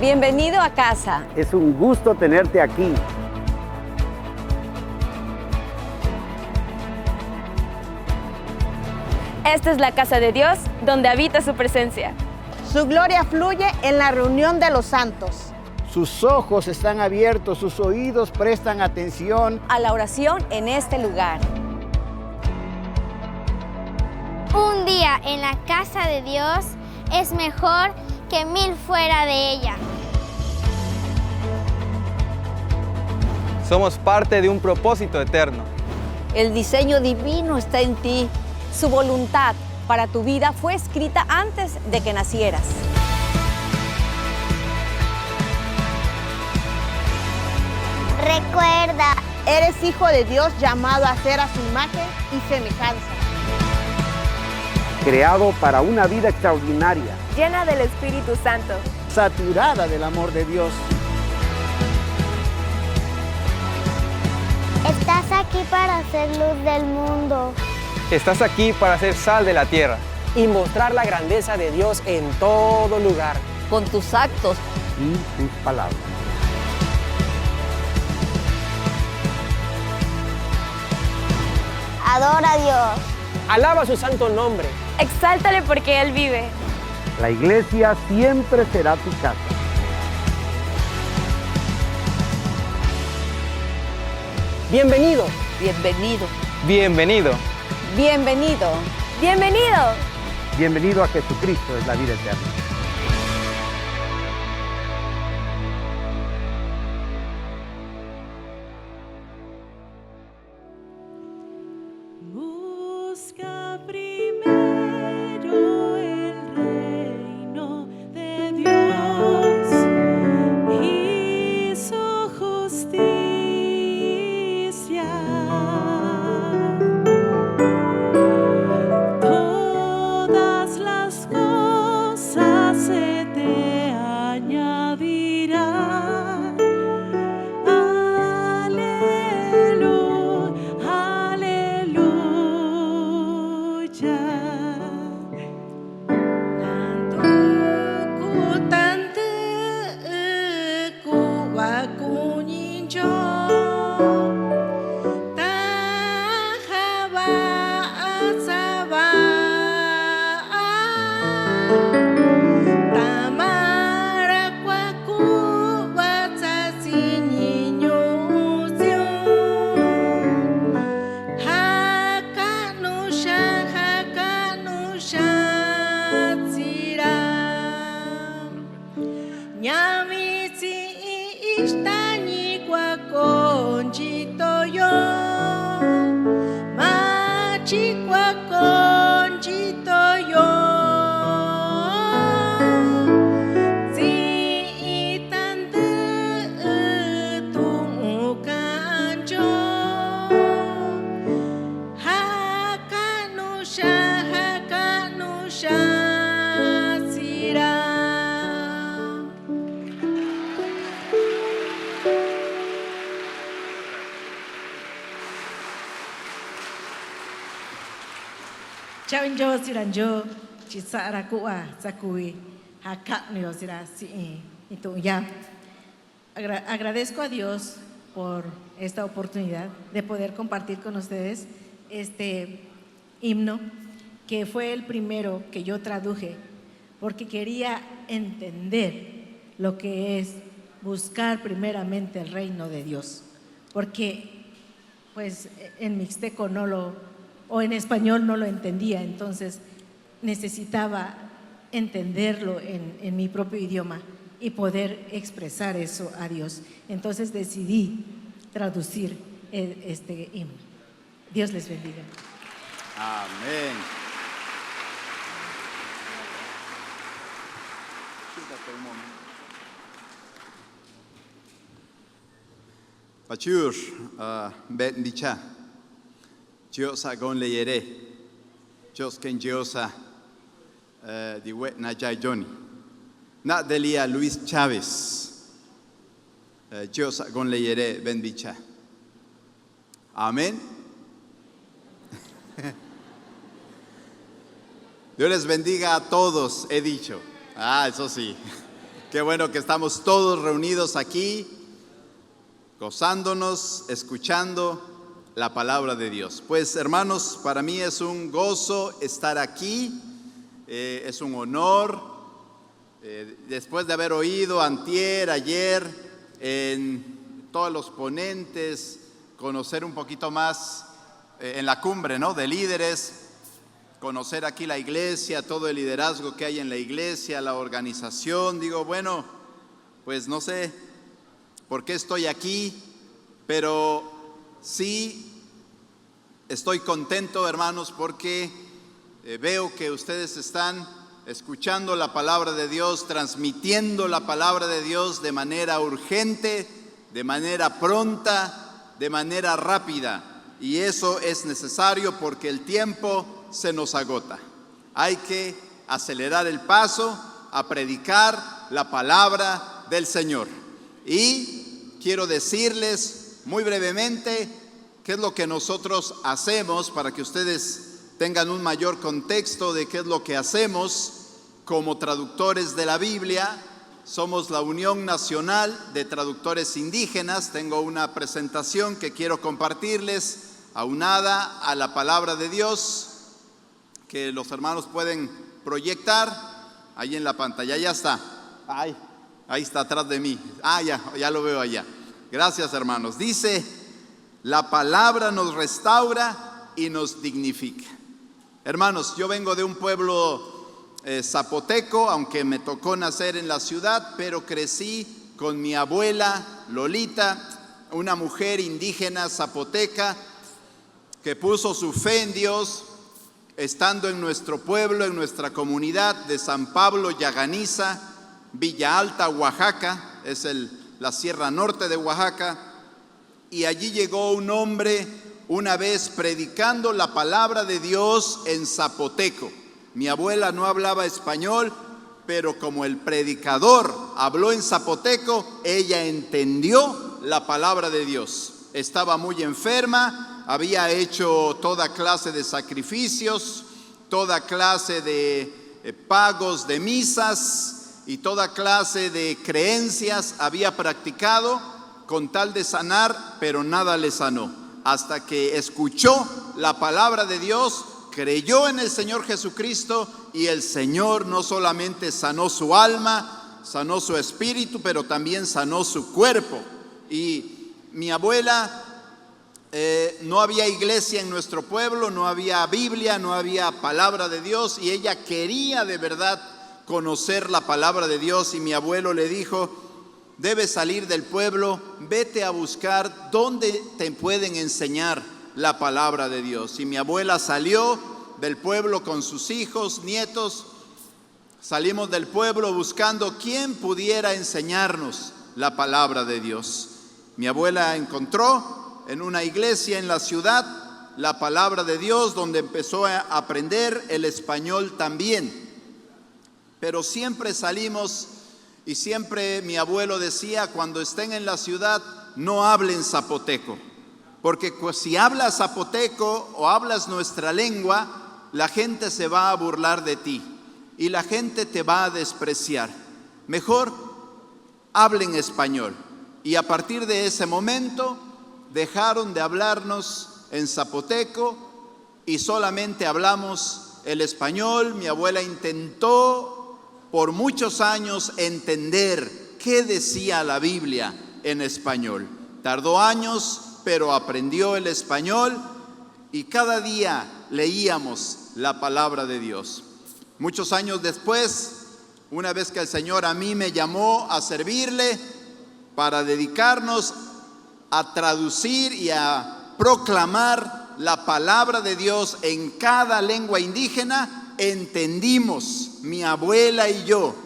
Bienvenido a casa. Es un gusto tenerte aquí. Esta es la casa de Dios, donde habita su presencia. Su gloria fluye en la reunión de los santos. Sus ojos están abiertos, sus oídos prestan atención A la oración en este lugar. Un día en la casa de Dios es mejor que 1000 fuera de ella. Somos parte de un propósito eterno. El diseño divino está en ti. Su voluntad para tu vida fue escrita antes de que nacieras. Recuerda, Eres hijo de Dios llamado a ser a su imagen y semejanza. creado para una vida extraordinaria, Llena del Espíritu Santo. saturada del amor de Dios. estás aquí para ser luz del mundo. Estás aquí para ser sal de la tierra. Y mostrar la grandeza de Dios en todo lugar. Con tus actos, Y sus palabras. Adora a Dios. Alaba su santo nombre. Exáltale porque Él vive. La iglesia siempre será tu casa. Bienvenido. bienvenido. Bienvenido. Bienvenido. ¡Bienvenido! Bienvenido a Jesucristo, es la vida eterna. Busca primero el reino de Dios y su justicia. Todas las cosas se te añadirán. Aleluya, aleluya. Kutante kuwa kuninjo tahaba asaba tamara kwa kuwa tsatsininyo hakanusha tsira Nyamitsi ishtani kwa konjito yo Machi kwa konjito yo Zitante tumukanjo Hakanusha tsira Chavinjo siranjo chisara kuwa sakui hakaknio sira si itu ya. Agradezco a Dios por esta oportunidad de poder compartir con ustedes este himno que fue el primero que yo traduje porque quería entender lo que es buscar primeramente el reino de Dios, porque pues en mixteco o en español no lo entendía, entonces necesitaba entenderlo en mi propio idioma y poder expresar eso a Dios. Entonces decidí traducir este himno. Dios les bendiga. Amén. Siéntate un momento. Pachur, bet dicha. Diosa gon leyere. Dios ken diosa di wet na jayoni. Na delia Luis Chávez. Diosa gon leyere ben dicha. Amén. Dios les bendiga a todos, he dicho. Eso sí. Qué bueno que estamos todos reunidos aquí, gozándonos, escuchando la palabra de Dios. Pues hermanos, para mí es un gozo estar aquí, es un honor, después de haber oído antier, ayer, en todos los ponentes, conocer un poquito más en la cumbre, ¿no?, de líderes, conocer aquí la iglesia, todo el liderazgo que hay en la iglesia, la organización. Digo, bueno, pues no sé por qué estoy aquí, pero sí estoy contento, hermanos, porque veo que ustedes están escuchando la palabra de Dios, transmitiendo la palabra de Dios de manera urgente, de manera pronta, de manera rápida. Y eso es necesario porque el tiempo se nos agota. Hay que acelerar el paso a predicar la palabra del Señor. Y quiero decirles muy brevemente qué es lo que nosotros hacemos para que ustedes tengan un mayor contexto de qué es lo que hacemos como traductores de la Biblia. Somos la Unión Nacional de Traductores Indígenas. Tengo una presentación que quiero compartirles, aunada a la palabra de Dios, que los hermanos pueden proyectar ahí en la pantalla. Ya está. Ahí está atrás de mí. Ya lo veo allá. Gracias, hermanos. Dice: la palabra nos restaura y nos dignifica. Hermanos, yo vengo de un pueblo zapoteco, aunque me tocó nacer en la ciudad, pero crecí con mi abuela Lolita, una mujer indígena zapoteca que puso su fe en Dios, estando en nuestro pueblo, en nuestra comunidad de San Pablo Yaganiza, Villa Alta, Oaxaca, es la Sierra Norte de Oaxaca, y allí llegó un hombre una vez predicando la palabra de Dios en zapoteco. Mi abuela no hablaba español, pero como el predicador habló en zapoteco, ella entendió la palabra de Dios. Estaba muy enferma, había hecho toda clase de sacrificios, toda clase de pagos de misas y toda clase de creencias había practicado con tal de sanar, pero nada le sanó. Hasta que escuchó la palabra de Dios, creyó en el Señor Jesucristo y el Señor no solamente sanó su alma, sanó su espíritu, pero también sanó su cuerpo. Y mi abuela, no había iglesia en nuestro pueblo, no había Biblia, no había palabra de Dios, y ella quería de verdad conocer la palabra de Dios. Y mi abuelo le dijo: debes salir del pueblo, vete a buscar dónde te pueden enseñar la palabra de Dios. Y mi abuela salió del pueblo con sus hijos, nietos. Salimos del pueblo buscando quién pudiera enseñarnos la palabra de Dios. Mi abuela encontró en una iglesia en la ciudad la palabra de Dios, donde empezó a aprender el español también. Pero siempre salimos y siempre mi abuelo decía: cuando estén en la ciudad no hablen zapoteco, porque si hablas zapoteco o hablas nuestra lengua, la gente se va a burlar de ti y la gente te va a despreciar. Mejor hablen español. Y a partir de ese momento dejaron de hablarnos en zapoteco y solamente hablamos el español. Mi abuela intentó por muchos años entender qué decía la Biblia en español. Tardó años, pero aprendió el español y cada día leíamos la palabra de Dios. Muchos años después, una vez que el Señor a mí me llamó a servirle para dedicarnos a traducir y a proclamar la palabra de Dios en cada lengua indígena, entendimos, mi abuela y yo,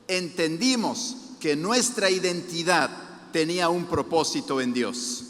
entendimos que nuestra identidad tenía un propósito en Dios,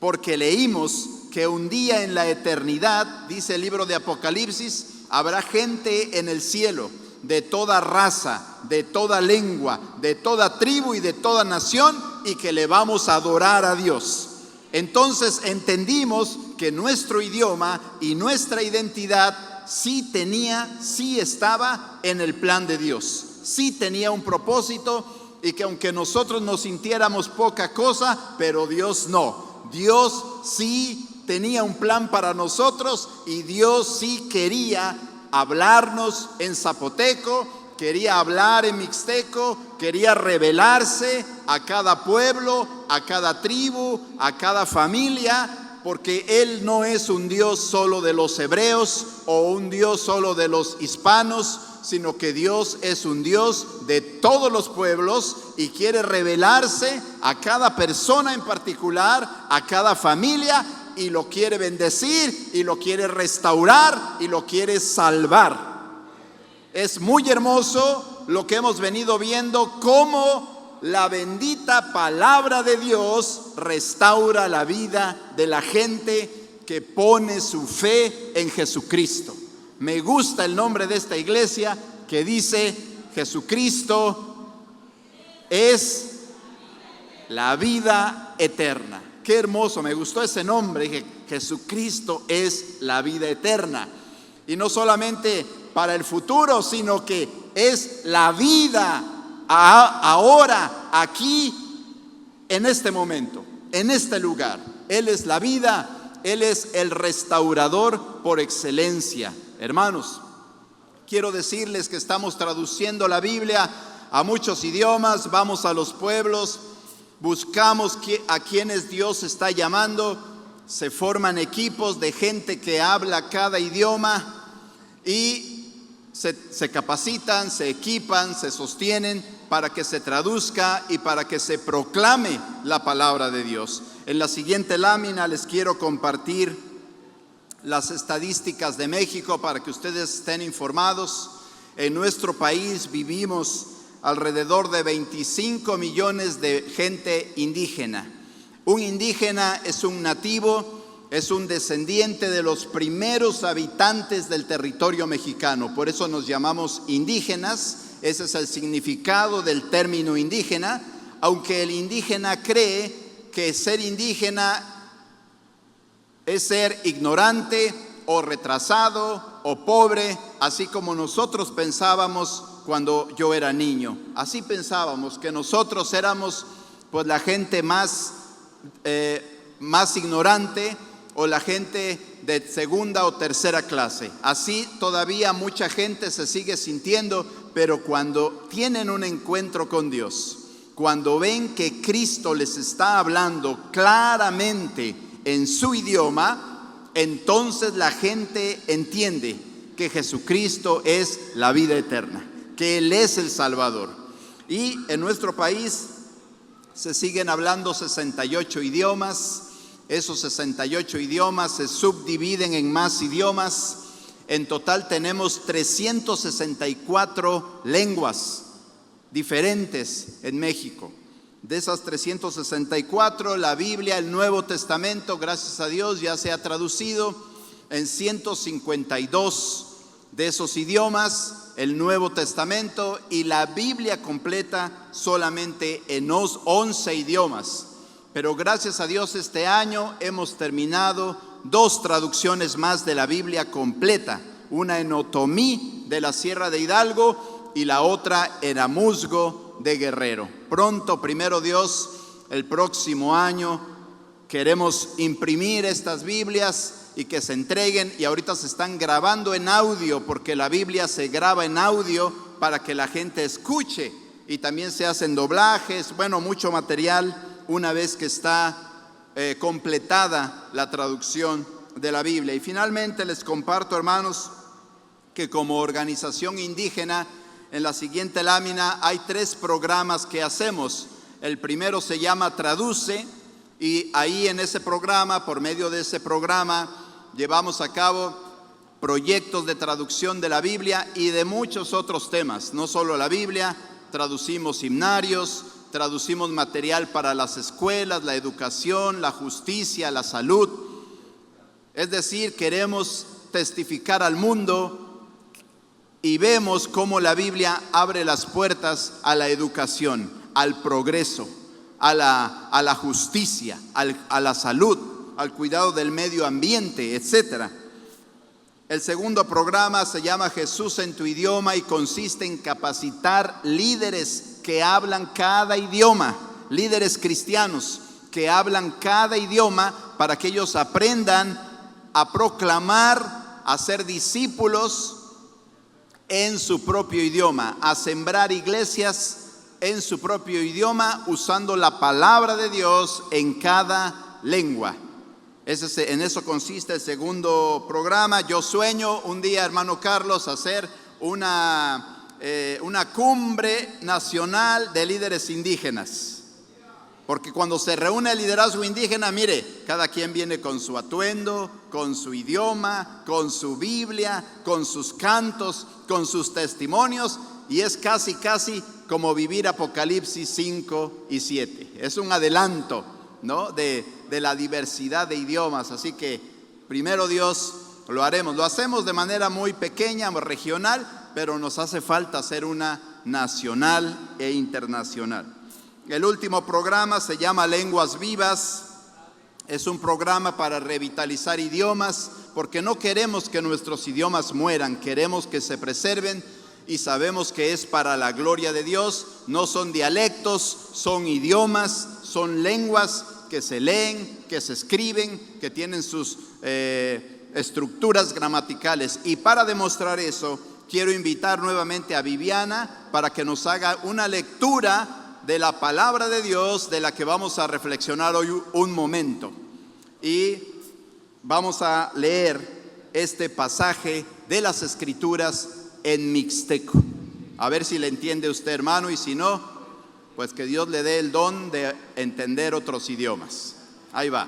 porque leímos que un día en la eternidad, dice el libro de Apocalipsis, habrá gente en el cielo de toda raza, de toda lengua, de toda tribu y de toda nación, y que le vamos a adorar a Dios. Entonces entendimos que nuestro idioma y nuestra identidad sí estaba en el plan de Dios, sí tenía un propósito y que aunque nosotros nos sintiéramos poca cosa, pero Dios no. Dios sí tenía un plan para nosotros y Dios sí quería hablarnos en zapoteco, quería hablar en mixteco, quería revelarse a cada pueblo, a cada tribu, a cada familia, porque Él no es un Dios solo de los hebreos o un Dios solo de los hispanos, sino que Dios es un Dios de todos los pueblos y quiere revelarse a cada persona en particular, a cada familia, y lo quiere bendecir y lo quiere restaurar y lo quiere salvar. Es muy hermoso lo que hemos venido viendo, cómo la bendita palabra de Dios restaura la vida de la gente que pone su fe en Jesucristo. Me gusta el nombre de esta iglesia que dice: Jesucristo es la vida eterna. Qué hermoso, me gustó ese nombre. Dije, Jesucristo es la vida eterna. Y no solamente para el futuro, sino que es la vida ahora, aquí, en este momento, en este lugar. Él es la vida, Él es el restaurador por excelencia. Hermanos, quiero decirles que estamos traduciendo la Biblia a muchos idiomas, vamos a los pueblos, buscamos a quienes Dios está llamando, se forman equipos de gente que habla cada idioma y se capacitan, se equipan, se sostienen para que se traduzca y para que se proclame la palabra de Dios. En la siguiente lámina les quiero compartir las estadísticas de México para que ustedes estén informados. En nuestro país vivimos alrededor de 25 millones de gente indígena. Un indígena es un nativo, es un descendiente de los primeros habitantes del territorio mexicano. Por eso nos llamamos indígenas. Ese es el significado del término indígena, aunque el indígena cree que ser indígena es ser ignorante o retrasado o pobre, así como nosotros pensábamos cuando yo era niño. Así pensábamos que nosotros éramos pues la gente más ignorante o la gente de segunda o tercera clase. Así todavía mucha gente se sigue sintiendo, pero cuando tienen un encuentro con Dios, cuando ven que Cristo les está hablando claramente en su idioma, entonces la gente entiende que Jesucristo es la vida eterna, que Él es el Salvador. Y en nuestro país se siguen hablando 68 idiomas. Esos 68 idiomas se subdividen en más idiomas. En total tenemos 364 lenguas diferentes en México. De esas 364, la Biblia, el Nuevo Testamento, gracias a Dios, ya se ha traducido en 152 de esos idiomas, el Nuevo Testamento, y la Biblia completa solamente en 11 idiomas. Pero gracias a Dios este año hemos terminado 2 traducciones más de la Biblia completa, una en Otomí de la Sierra de Hidalgo y la otra en Amusgo de Guerrero. Pronto, primero Dios, el próximo año queremos imprimir estas Biblias y que se entreguen, y ahorita se están grabando en audio porque la Biblia se graba en audio para que la gente escuche, y también se hacen doblajes, bueno, mucho material una vez que está completada la traducción de la Biblia. Y finalmente les comparto, hermanos, que como organización indígena, en la siguiente lámina hay 3 programas que hacemos. El primero se llama Traduce, y ahí en ese programa, por medio de ese programa, llevamos a cabo proyectos de traducción de la Biblia y de muchos otros temas. No solo la Biblia, traducimos himnarios, traducimos material para las escuelas, la educación, la justicia, la salud. Es decir, queremos testificar al mundo y vemos cómo la Biblia abre las puertas a la educación, al progreso, a la justicia, a la salud, al cuidado del medio ambiente, etc. El segundo programa se llama Jesús en tu idioma y consiste en capacitar líderes que hablan cada idioma, líderes cristianos que hablan cada idioma para que ellos aprendan a proclamar, a ser discípulos en su propio idioma, a sembrar iglesias en su propio idioma usando la palabra de Dios en cada lengua. En eso consiste el segundo programa. Yo sueño un día, hermano Carlos, hacer una cumbre nacional de líderes indígenas. Porque cuando se reúne el liderazgo indígena, mire, cada quien viene con su atuendo, con su idioma, con su Biblia, con sus cantos, con sus testimonios, y es casi como vivir Apocalipsis 5 y 7. Es un adelanto, ¿no?, de la diversidad de idiomas. Así que primero Dios lo haremos. Lo hacemos de manera muy pequeña, regional, pero nos hace falta hacer una nacional e internacional. El último programa se llama Lenguas Vivas. Es un programa para revitalizar idiomas, porque no queremos que nuestros idiomas mueran, queremos que se preserven y sabemos que es para la gloria de Dios. No son dialectos, son idiomas, son lenguas que se leen, que se escriben, que tienen sus estructuras gramaticales. Y para demostrar eso, quiero invitar nuevamente a Viviana para que nos haga una lectura de la palabra de Dios, de la que vamos a reflexionar hoy un momento. Y vamos a leer este pasaje de las Escrituras en mixteco. A ver si le entiende usted, hermano, y si no, pues que Dios le dé el don de entender otros idiomas. Ahí va.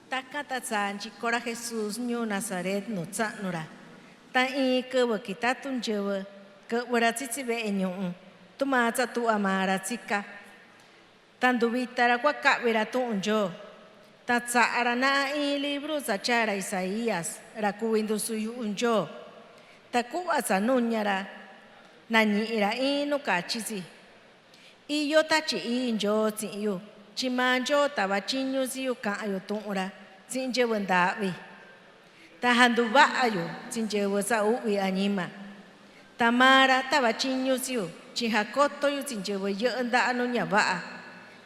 Takatazan chikora Jesús nyu Nazaret no tsanura. Ta I kewa kita tunjewa ke waratsibe enyu. Tuma tu amara tsika. Tandubitara kwa kabira tunjo. Tatsara na I libro zachara Isaías rakuindu suyu unjo. Takuwa sanunyara nani ira inu kachisi. Iyo tachi injo tiyo. Chimanjo tabachinyo siyo kaayo tunura. Tinje wendawi. Tahanduba ayo tinje wasa uwi anima. Tamara tabachinyo siyo. Chihakoto yu tinje weyenda anunya baa.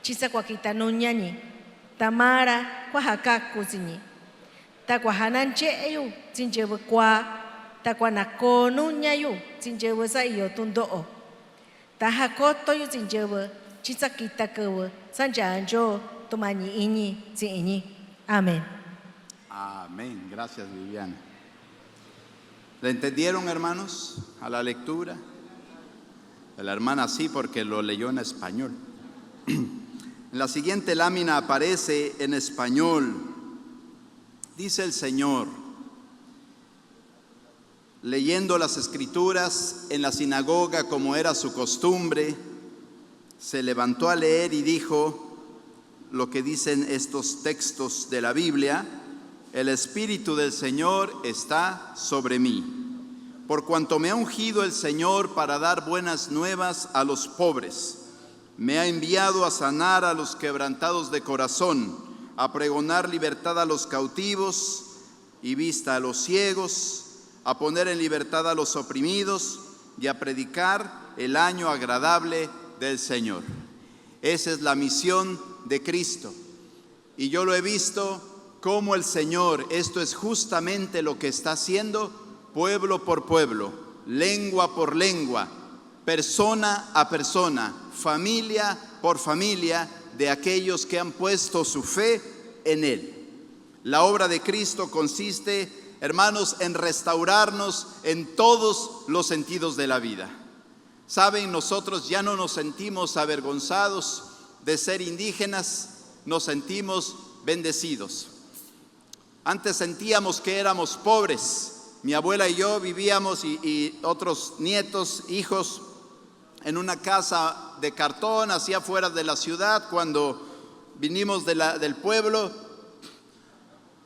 Chisa kwa kita nunyani. Tamara kwa hakaku zinyi. Ta kwa hananche yu tinje kwa. Ta kwa nakonu nyayu tinje wasa iyo tundoo. Ta hakoto yu tinje we chisa kita kewe sanjanjo tumani ini zini. Amén. Amén. Gracias, Viviana. ¿Le entendieron, hermanos, a la lectura? La hermana sí, porque lo leyó en español. En la siguiente lámina aparece en español. Dice el Señor, leyendo las Escrituras en la sinagoga como era su costumbre, se levantó a leer y dijo lo que dicen estos textos de la Biblia: el Espíritu del Señor está sobre mí, por cuanto me ha ungido el Señor para dar buenas nuevas a los pobres. Me ha enviado a sanar a los quebrantados de corazón, a pregonar libertad a los cautivos y vista a los ciegos, a poner en libertad a los oprimidos y a predicar el año agradable del Señor. Esa es la misión de Cristo. Y yo lo he visto como el Señor, esto es justamente lo que está haciendo, pueblo por pueblo, lengua por lengua, persona a persona, familia por familia, de aquellos que han puesto su fe en Él. La obra de Cristo consiste, hermanos, en restaurarnos en todos los sentidos de la vida. Saben, nosotros ya no nos sentimos avergonzados de ser indígenas, nos sentimos bendecidos. Antes sentíamos que éramos pobres. Mi abuela y yo vivíamos y otros nietos, hijos, en una casa de cartón hacia afuera de la ciudad cuando vinimos del pueblo,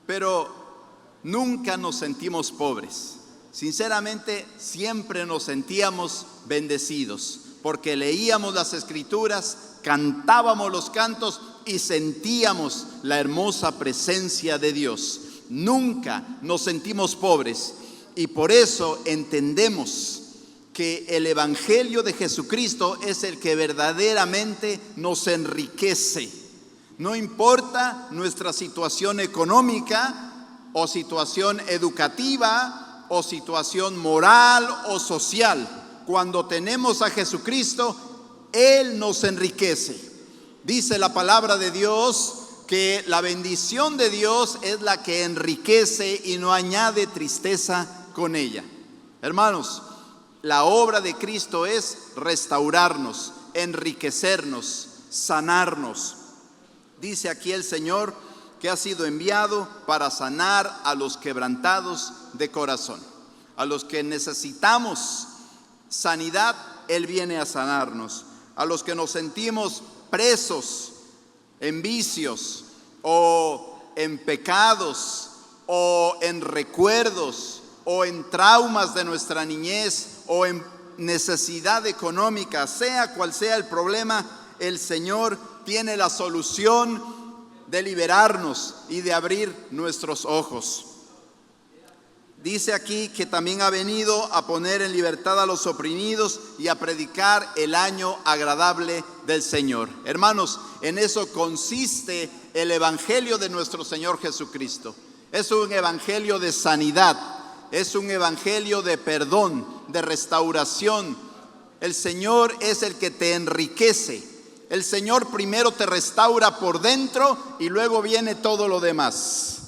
pero nunca nos sentimos pobres. Sinceramente, siempre nos sentíamos bendecidos, porque leíamos las Escrituras, cantábamos los cantos y sentíamos la hermosa presencia de Dios. Nunca nos sentimos pobres y por eso entendemos que el Evangelio de Jesucristo es el que verdaderamente nos enriquece. No importa nuestra situación económica o situación educativa o situación moral o social. Cuando tenemos a Jesucristo, Él nos enriquece. Dice la palabra de Dios que la bendición de Dios es la que enriquece y no añade tristeza con ella. Hermanos, la obra de Cristo es restaurarnos, enriquecernos, sanarnos. Dice aquí el Señor que ha sido enviado para sanar a los quebrantados de corazón. A los que necesitamos sanidad, Él viene a sanarnos. A los que nos sentimos presos en vicios o en pecados o en recuerdos o en traumas de nuestra niñez o en necesidad económica, sea cual sea el problema, el Señor tiene la solución de liberarnos y de abrir nuestros ojos. Dice aquí que también ha venido a poner en libertad a los oprimidos y a predicar el año agradable del Señor. Hermanos, en eso consiste el Evangelio de nuestro Señor Jesucristo. Es un evangelio de sanidad, es un evangelio de perdón, de restauración. El Señor es el que te enriquece. El Señor primero te restaura por dentro y luego viene todo lo demás.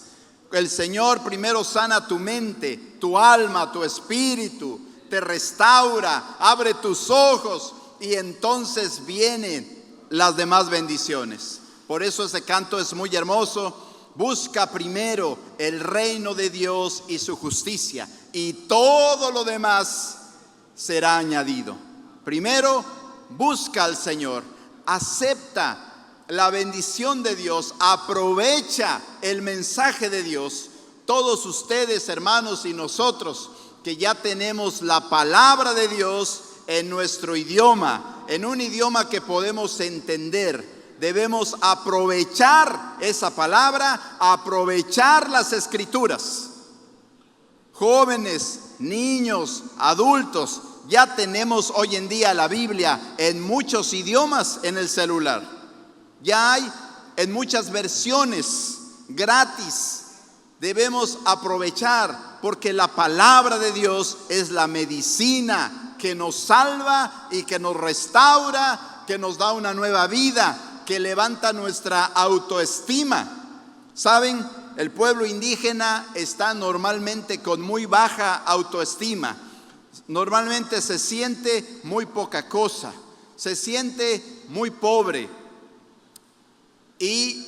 El Señor primero sana tu mente, tu alma, tu espíritu, te restaura, abre tus ojos y entonces vienen las demás bendiciones. Por eso ese canto es muy hermoso. Busca primero el reino de Dios y su justicia y todo lo demás será añadido. Primero, busca al Señor, acepta la bendición de Dios, aprovecha el mensaje de Dios. Todos ustedes, hermanos, y nosotros que ya tenemos la palabra de Dios en nuestro idioma, en un idioma que podemos entender, debemos aprovechar esa palabra, aprovechar las escrituras. Jóvenes, niños, adultos, ya tenemos hoy en día la Biblia en muchos idiomas en el celular. Ya hay en muchas versiones gratis. Debemos aprovechar porque la palabra de Dios es la medicina que nos salva y que nos restaura, que nos da una nueva vida, que levanta nuestra autoestima. ¿Saben? El pueblo indígena está normalmente con muy baja autoestima. Normalmente se siente muy poca cosa, se siente muy pobre. Y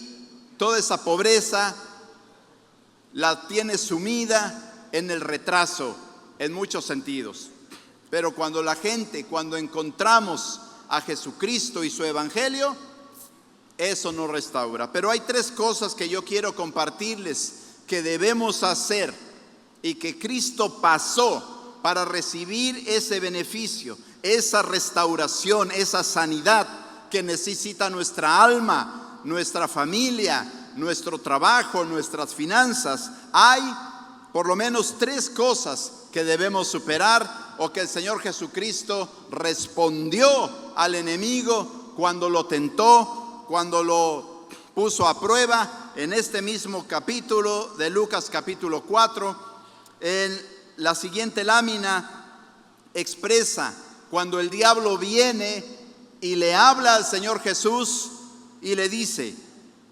toda esa pobreza la tiene sumida en el retraso en muchos sentidos. Pero cuando encontramos a Jesucristo y su evangelio, eso nos restaura. Pero hay tres cosas que yo quiero compartirles que debemos hacer y que Cristo pasó para recibir ese beneficio, esa restauración, esa sanidad que necesita nuestra alma, nuestra familia, nuestro trabajo, nuestras finanzas. Hay por lo menos tres cosas que debemos superar o que el Señor Jesucristo respondió al enemigo cuando lo tentó, cuando lo puso a prueba. En este mismo capítulo de Lucas capítulo 4, en la siguiente lámina expresa cuando el diablo viene y le habla al Señor Jesús y le dice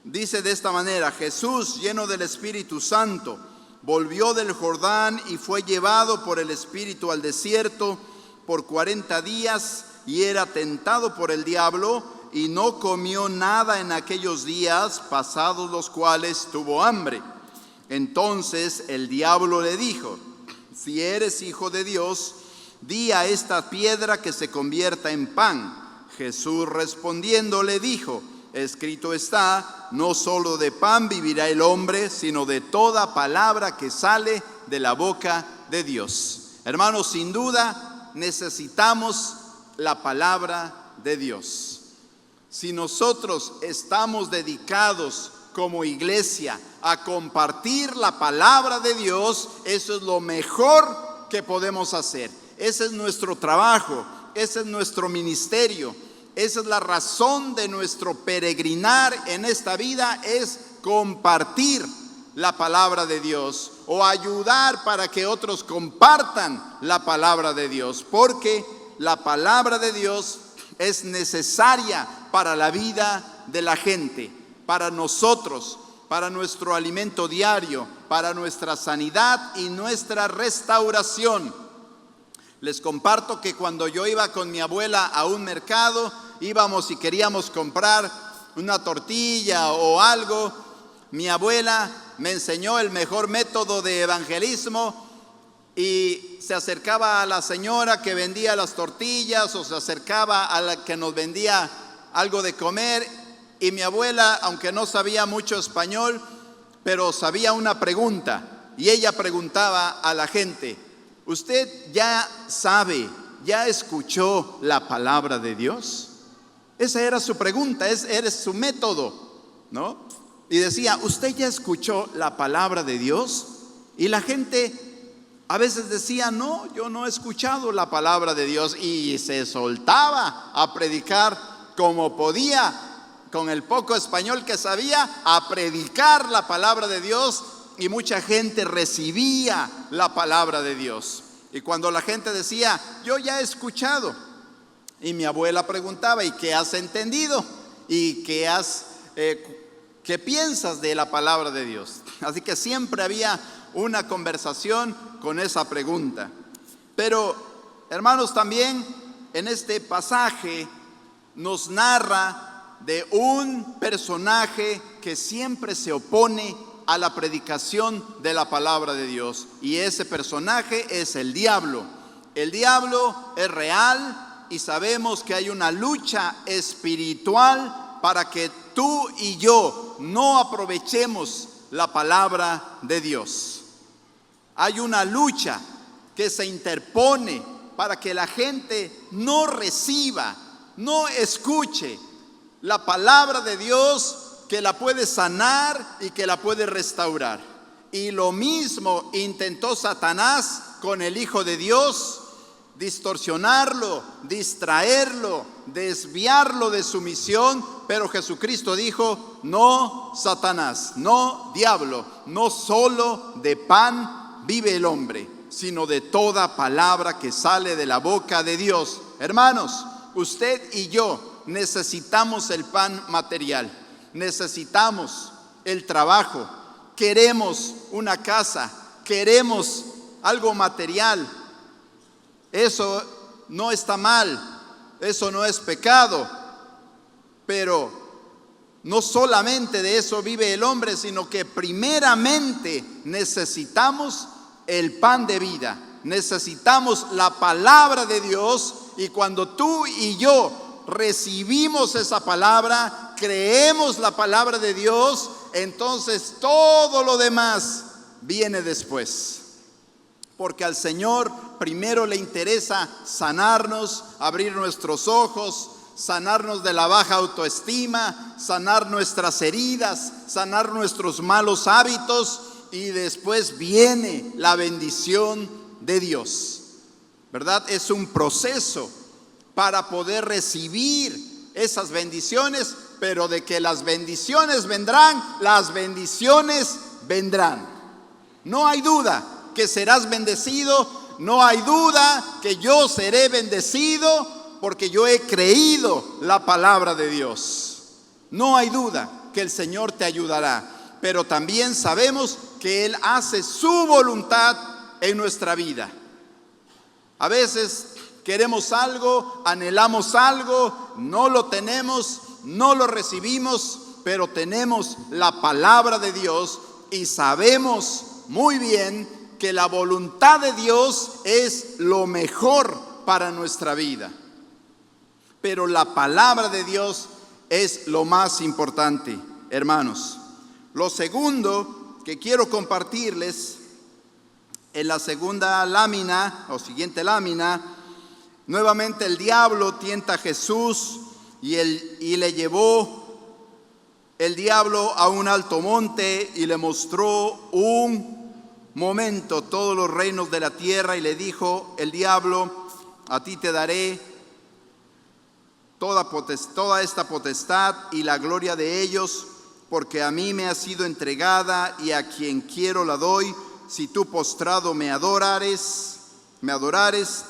de esta manera: Jesús, lleno del Espíritu Santo, volvió del Jordán y fue llevado por el Espíritu al desierto por 40 días y era tentado por el diablo y no comió nada en aquellos días, pasados los cuales tuvo hambre. Entonces el diablo le dijo: si eres hijo de Dios, di a esta piedra que se convierta en pan. Jesús respondiendo le dijo: escrito está, no solo de pan vivirá el hombre, sino de toda palabra que sale de la boca de Dios. Hermanos, sin duda necesitamos la palabra de Dios. Si nosotros estamos dedicados como iglesia, a compartir la palabra de Dios. Eso es lo mejor que podemos hacer. Ese es nuestro trabajo, ese es nuestro ministerio, esa es la razón de nuestro peregrinar en esta vida, es compartir la palabra de Dios o ayudar para que otros compartan la palabra de Dios, porque la palabra de Dios es necesaria para la vida de la gente, para nosotros, para nuestro alimento diario, para nuestra sanidad y nuestra restauración. Les comparto que cuando yo iba con mi abuela a un mercado, íbamos y queríamos comprar una tortilla o algo, mi abuela me enseñó el mejor método de evangelismo y se acercaba a la señora que vendía las tortillas o se acercaba a la que nos vendía algo de comer, y mi abuela, aunque no sabía mucho español, pero sabía una pregunta, y ella preguntaba a la gente: ¿usted ya sabe, ya escuchó la palabra de Dios? Esa era su pregunta, era su método, ¿no? Y decía: ¿usted ya escuchó la palabra de Dios? Y la gente a veces decía: no, yo no he escuchado la palabra de Dios, y se soltaba a predicar como podía, con el poco español que sabía, a predicar la palabra de Dios, y mucha gente recibía la palabra de Dios. Y cuando la gente decía: yo ya he escuchado, y mi abuela preguntaba: ¿y qué has entendido? ¿Y qué piensas de la palabra de Dios? Así que siempre había una conversación con esa pregunta. Pero, hermanos, también en este pasaje nos narra de un personaje que siempre se opone a la predicación de la palabra de Dios, y ese personaje es el diablo. El diablo es real y sabemos que hay una lucha espiritual para que tú y yo no aprovechemos la palabra de Dios. Hay una lucha que se interpone para que la gente no reciba, no escuche la palabra de Dios, que la puede sanar y que la puede restaurar. Y lo mismo intentó Satanás con el Hijo de Dios: distorsionarlo, distraerlo, desviarlo de su misión. Pero Jesucristo dijo: no, Satanás, no, diablo, no solo de pan vive el hombre, sino de toda palabra que sale de la boca de Dios. Hermanos, usted y yo necesitamos el pan material, necesitamos el trabajo, queremos una casa, queremos algo material. Eso no está mal, eso no es pecado, pero no solamente de eso vive el hombre, sino que primeramente necesitamos el pan de vida, necesitamos la palabra de Dios, y cuando tú y yo recibimos esa palabra, creemos la palabra de Dios, entonces todo lo demás viene después. Porque al Señor primero le interesa sanarnos, abrir nuestros ojos, sanarnos de la baja autoestima, sanar nuestras heridas, sanar nuestros malos hábitos, y después viene la bendición de Dios, ¿verdad? Es un proceso para poder recibir esas bendiciones, pero de que las bendiciones vendrán, las bendiciones vendrán. No hay duda que serás bendecido, no hay duda que yo seré bendecido, porque yo he creído la palabra de Dios. No hay duda que el Señor te ayudará, pero también sabemos que Él hace su voluntad en nuestra vida. A veces queremos algo, anhelamos algo, no lo tenemos, no lo recibimos, pero tenemos la palabra de Dios y sabemos muy bien que la voluntad de Dios es lo mejor para nuestra vida. Pero la palabra de Dios es lo más importante, hermanos. Lo segundo que quiero compartirles, en la segunda lámina o siguiente lámina, nuevamente el diablo tienta a Jesús y le llevó el diablo a un alto monte y le mostró un momento todos los reinos de la tierra y le dijo el diablo: a ti te daré toda esta potestad y la gloria de ellos, porque a mí me ha sido entregada y a quien quiero la doy. Si tú postrado me adorares,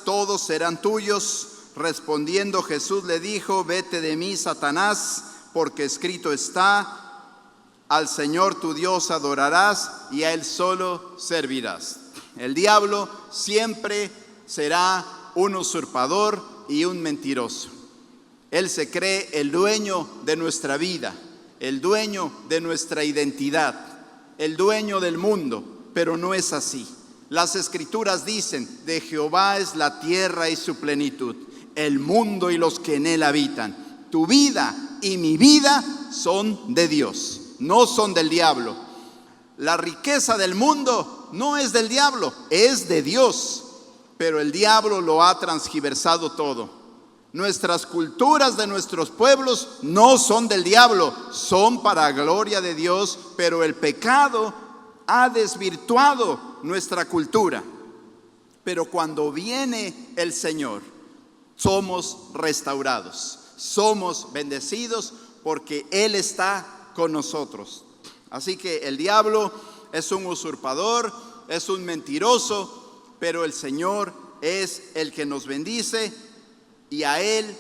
todos serán tuyos. Respondiendo Jesús le dijo: vete de mí, Satanás, porque escrito está: al Señor tu Dios adorarás y a Él solo servirás. El diablo siempre será un usurpador y un mentiroso. Él se cree el dueño de nuestra vida, el dueño de nuestra identidad, el dueño del mundo, pero no es así. Las Escrituras dicen: de Jehová es la tierra y su plenitud, el mundo y los que en él habitan. Tu vida y mi vida son de Dios, no son del diablo. La riqueza del mundo no es del diablo, es de Dios, pero el diablo lo ha transgiversado todo. Nuestras culturas de nuestros pueblos no son del diablo, son para gloria de Dios, pero el pecado ha desvirtuado nuestra cultura. Pero cuando viene el Señor, somos restaurados, somos bendecidos porque Él está con nosotros. Así que el diablo es un usurpador, es un mentiroso, pero el Señor es el que nos bendice. Y a Él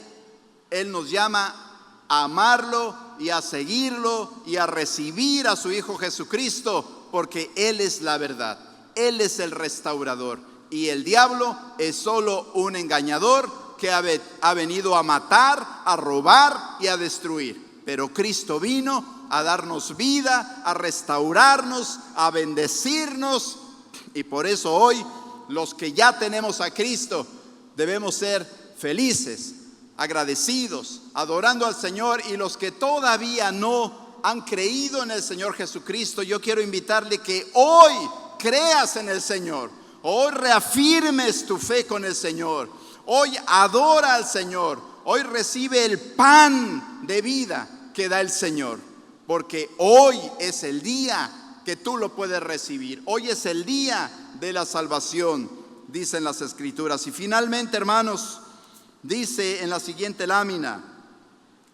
nos llama a amarlo y a seguirlo y a recibir a su Hijo Jesucristo, porque Él es la verdad, Él es el restaurador. Y el diablo es solo un engañador que ha venido a matar, a robar y a destruir. Pero Cristo vino a darnos vida, a restaurarnos, a bendecirnos. Y por eso hoy, los que ya tenemos a Cristo, debemos ser felices, agradecidos, adorando al Señor. Y los que todavía no han creído en el Señor Jesucristo, yo quiero invitarle que hoy creas en el Señor, hoy reafirmes tu fe con el Señor, hoy adora al Señor, hoy recibe el pan de vida que da el Señor, porque hoy es el día que tú lo puedes recibir, hoy es el día de la salvación, dicen las Escrituras. Y finalmente, hermanos, dice en la siguiente lámina: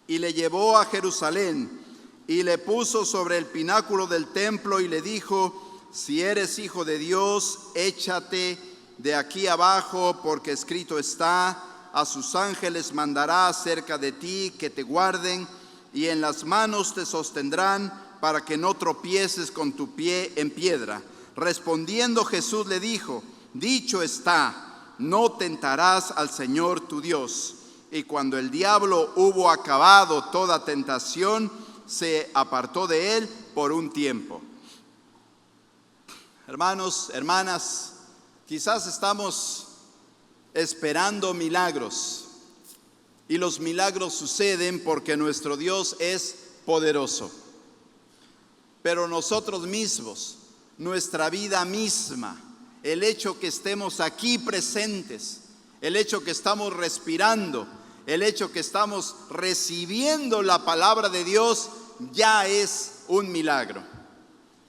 y le llevó a Jerusalén y le puso sobre el pináculo del templo y le dijo: si eres hijo de Dios, échate de aquí abajo, porque escrito está: a sus ángeles mandará acerca de ti que te guarden, y en las manos te sostendrán para que no tropieces con tu pie en piedra. Respondiendo Jesús le dijo: dicho está, no tentarás al Señor tu Dios. Y cuando el diablo hubo acabado toda tentación, se apartó de él por un tiempo. Hermanos, hermanas, quizás estamos esperando milagros, y los milagros suceden porque nuestro Dios es poderoso. Pero nosotros mismos, nuestra vida misma, el hecho que estemos aquí presentes, el hecho que estamos respirando, el hecho que estamos recibiendo la palabra de Dios, ya es un milagro.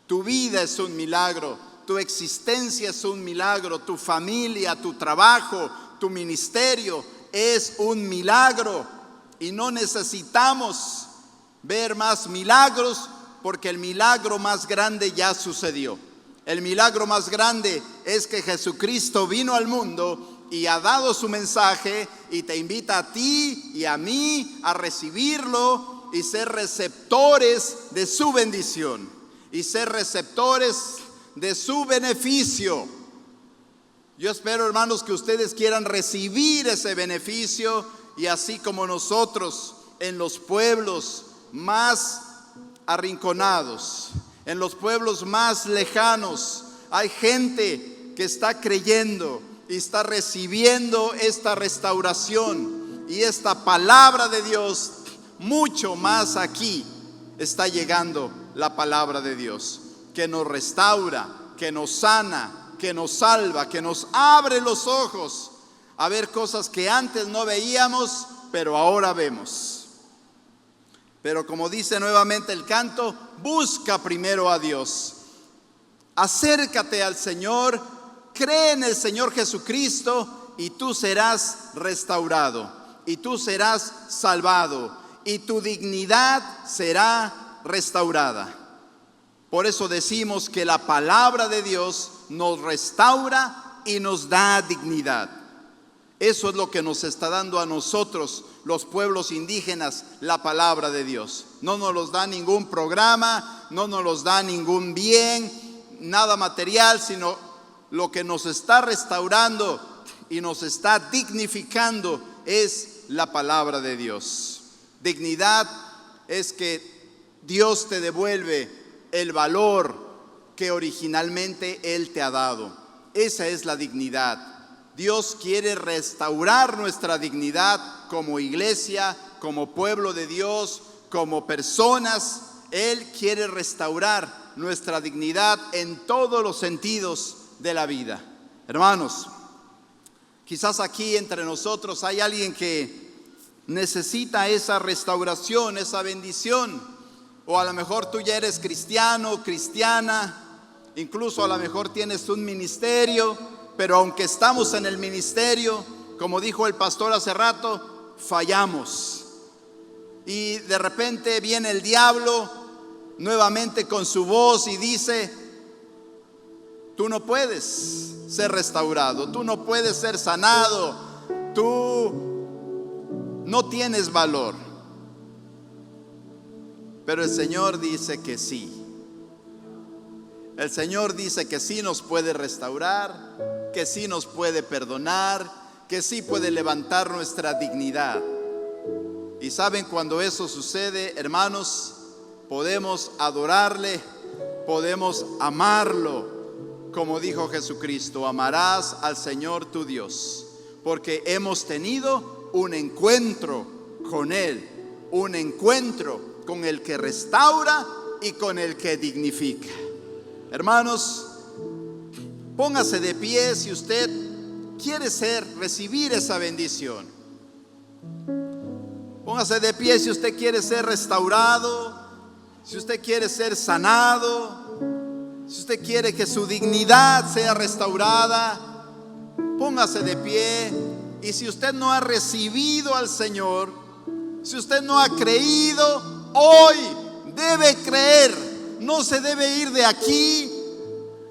Tu vida es un milagro, tu existencia es un milagro, tu familia, tu trabajo, tu ministerio es un milagro. Y no necesitamos ver más milagros, porque el milagro más grande ya sucedió. El milagro más grande es que Jesucristo vino al mundo y ha dado su mensaje, y te invita a ti y a mí a recibirlo y ser receptores de su bendición y ser receptores de su beneficio. Yo espero, hermanos, que ustedes quieran recibir ese beneficio, y así como nosotros en los pueblos más arrinconados, en los pueblos más lejanos, hay gente que está creyendo y está recibiendo esta restauración y esta palabra de Dios. Mucho más aquí está llegando la palabra de Dios, que nos restaura, que nos sana, que nos salva, que nos abre los ojos a ver cosas que antes no veíamos, pero ahora vemos. Pero como dice nuevamente el canto, busca primero a Dios. Acércate al Señor, cree en el Señor Jesucristo y tú serás restaurado, y tú serás salvado, y tu dignidad será restaurada. Por eso decimos que la palabra de Dios nos restaura y nos da dignidad. Eso es lo que nos está dando a nosotros, los pueblos indígenas, la palabra de Dios. No nos los da ningún programa, no nos los da ningún bien, nada material, sino lo que nos está restaurando y nos está dignificando es la palabra de Dios. Dignidad es que Dios te devuelve el valor que originalmente Él te ha dado. Esa es la dignidad. Dios quiere restaurar nuestra dignidad como iglesia, como pueblo de Dios, como personas. Él quiere restaurar nuestra dignidad en todos los sentidos de la vida. Hermanos, quizás aquí entre nosotros hay alguien que necesita esa restauración, esa bendición. O a lo mejor tú ya eres cristiano, cristiana, incluso a lo mejor tienes un ministerio, pero aunque estamos en el ministerio, como dijo el pastor hace rato, fallamos. Y de repente viene el diablo nuevamente con su voz y dice: tú no puedes ser restaurado, tú no puedes ser sanado, tú no tienes valor. Pero el Señor dice que sí. El Señor dice que sí nos puede restaurar, que sí nos puede perdonar, que sí puede levantar nuestra dignidad. Y saben, cuando eso sucede, hermanos, podemos adorarle, podemos amarlo, como dijo Jesucristo: amarás al Señor tu Dios, porque hemos tenido un encuentro con Él, un encuentro con el que restaura y con el que dignifica. Hermanos, póngase de pie si usted quiere recibir esa bendición. Póngase de pie si usted quiere ser restaurado, si usted quiere ser sanado, si usted quiere que su dignidad sea restaurada. Póngase de pie. Y si usted no ha recibido al Señor, si usted no ha creído, hoy debe creer. No se debe ir de aquí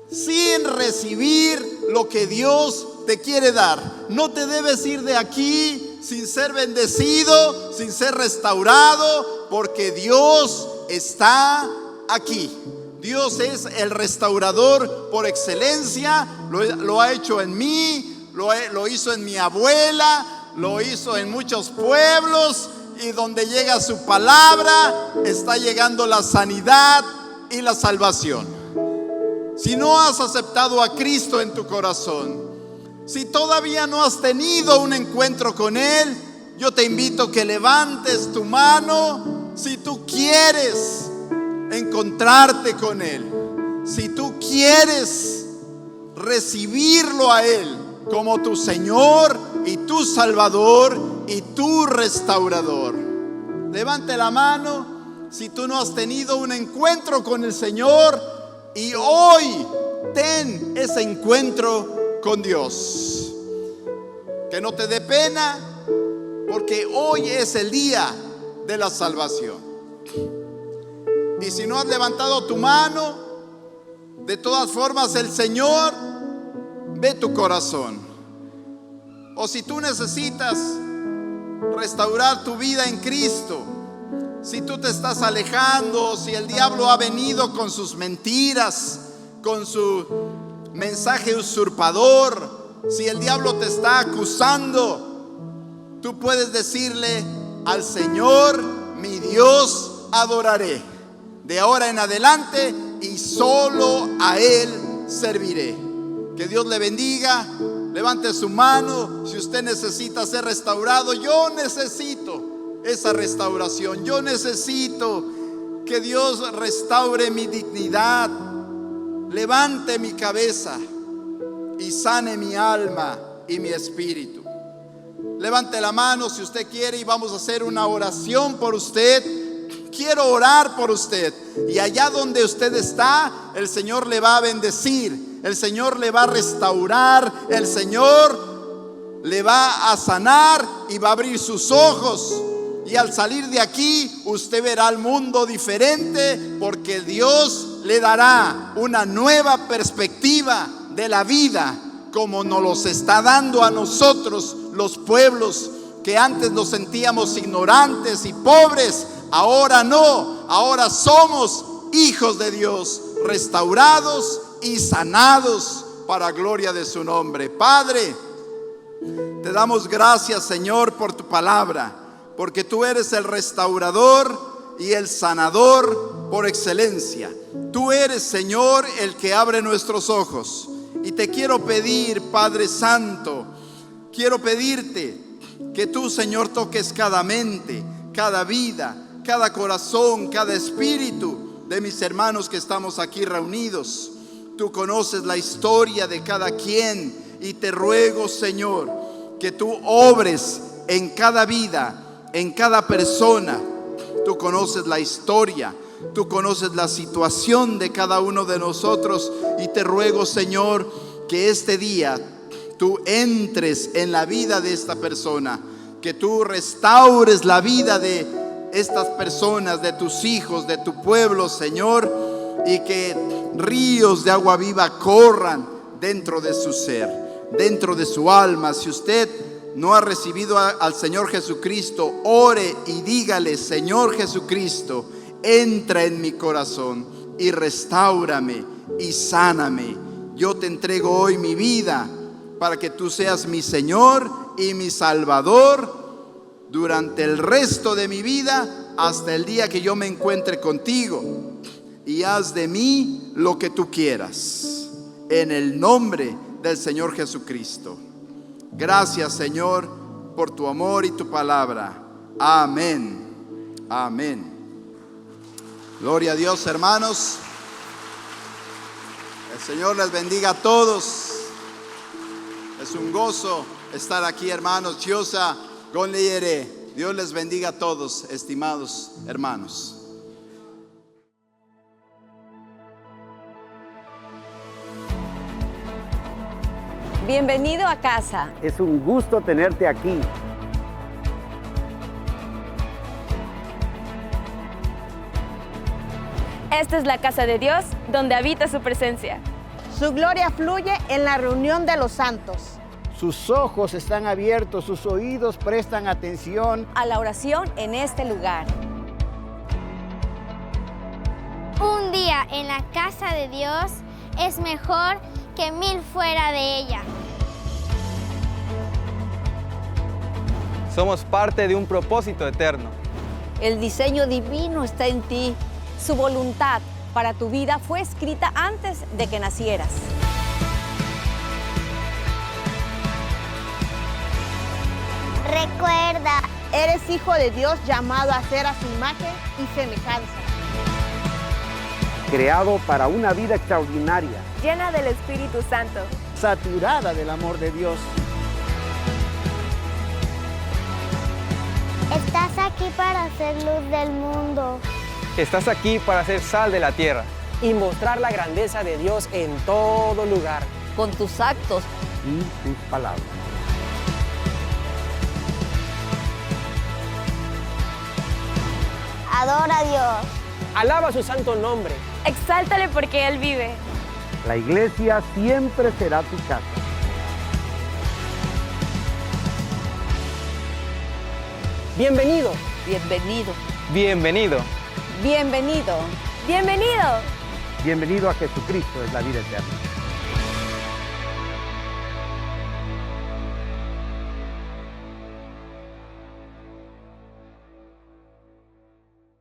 sin recibir lo que Dios te quiere dar. No te debes ir de aquí sin ser bendecido, sin ser restaurado, porque Dios está aquí. Dios es el restaurador por excelencia. Lo ha hecho en mí, lo hizo en mi abuela, lo hizo en muchos pueblos. Y donde llega su palabra, está llegando la sanidad y la salvación. Si no has aceptado a Cristo en tu corazón, si todavía no has tenido un encuentro con Él, yo te invito a que levantes tu mano. Si tú quieres encontrarte con Él, si tú quieres recibirlo a Él como tu Señor y tu Salvador y tu restaurador, levante la mano. Si tú no has tenido un encuentro con el Señor, y hoy ten ese encuentro con Dios. Que no te dé pena, porque hoy es el día de la salvación. Y si no has levantado tu mano, de todas formas el Señor ve tu corazón. O si tú necesitas restaurar tu vida en Cristo, si tú te estás alejando, si el diablo ha venido con sus mentiras, con su mensaje usurpador, si el diablo te está acusando, tú puedes decirle al Señor: mi Dios adoraré de ahora en adelante y solo a Él serviré. Que Dios le bendiga. Levante su mano si usted necesita ser restaurado. Yo necesito esa restauración. Yo necesito que Dios restaure mi dignidad, levante mi cabeza y sane mi alma y mi espíritu. Levante la mano si usted quiere y vamos a hacer una oración por usted quiero orar por usted. Y allá donde usted está, el Señor le va a bendecir, el Señor le va a restaurar, el Señor le va a sanar y va a abrir sus ojos. Y al salir de aquí, usted verá el mundo diferente, porque Dios le dará una nueva perspectiva de la vida, como nos los está dando a nosotros, los pueblos que antes nos sentíamos ignorantes y pobres. Ahora no, ahora somos hijos de Dios, restaurados y sanados para gloria de su nombre. Padre, te damos gracias, Señor, por tu palabra, porque tú eres el restaurador y el sanador por excelencia. Tú eres, Señor, el que abre nuestros ojos. Y te quiero pedir, Padre Santo, quiero pedirte que tú, Señor, toques cada mente, cada vida, cada corazón, cada espíritu de mis hermanos que estamos aquí reunidos. Tú conoces la historia de cada quien y te ruego, Señor, que tú obres en cada vida, en cada persona. Tú conoces la historia, tú conoces la situación de cada uno de nosotros y te ruego, Señor, que este día tú entres en la vida de esta persona, que tú restaures la vida de estas personas, de tus hijos, de tu pueblo, Señor, y que ríos de agua viva corran dentro de su ser, dentro de su alma. Si usted no ha recibido al Señor Jesucristo, ore y dígale: Señor Jesucristo, entra en mi corazón y restáurame y sáname. Yo te entrego hoy mi vida para que tú seas mi Señor y mi Salvador durante el resto de mi vida, hasta el día que yo me encuentre contigo. Y haz de mí lo que tú quieras, en el nombre del Señor Jesucristo. Gracias, Señor, por tu amor y tu palabra. Amén. Amén. Gloria a Dios, hermanos. El Señor les bendiga a todos. Es un gozo estar aquí, hermanos. Chiosa, gonleyere. Dios les bendiga a todos, estimados hermanos. Bienvenido a casa. Es un gusto tenerte aquí. Esta es la casa de Dios, donde habita su presencia. Su gloria fluye en la reunión de los santos. Sus ojos están abiertos, sus oídos prestan atención A la oración en este lugar. Un día en la casa de Dios es mejor que 1000 fuera de ella. Somos parte de un propósito eterno. El diseño divino está en ti. Su voluntad para tu vida fue escrita antes de que nacieras. Recuerda, Eres hijo de Dios, llamado a ser a su imagen y semejanza. creado para una vida extraordinaria, Llena del Espíritu Santo. saturada del amor de Dios. estás aquí para ser luz del mundo. Estás aquí para ser sal de la tierra. Y mostrar la grandeza de Dios en todo lugar. Con tus actos, Y sus palabras. Adora a Dios. Alaba su santo nombre. Exáltale porque Él vive. La iglesia siempre será tu casa. Bienvenido. bienvenido. Bienvenido. Bienvenido. ¡Bienvenido! Bienvenido a Jesucristo, es la vida eterna.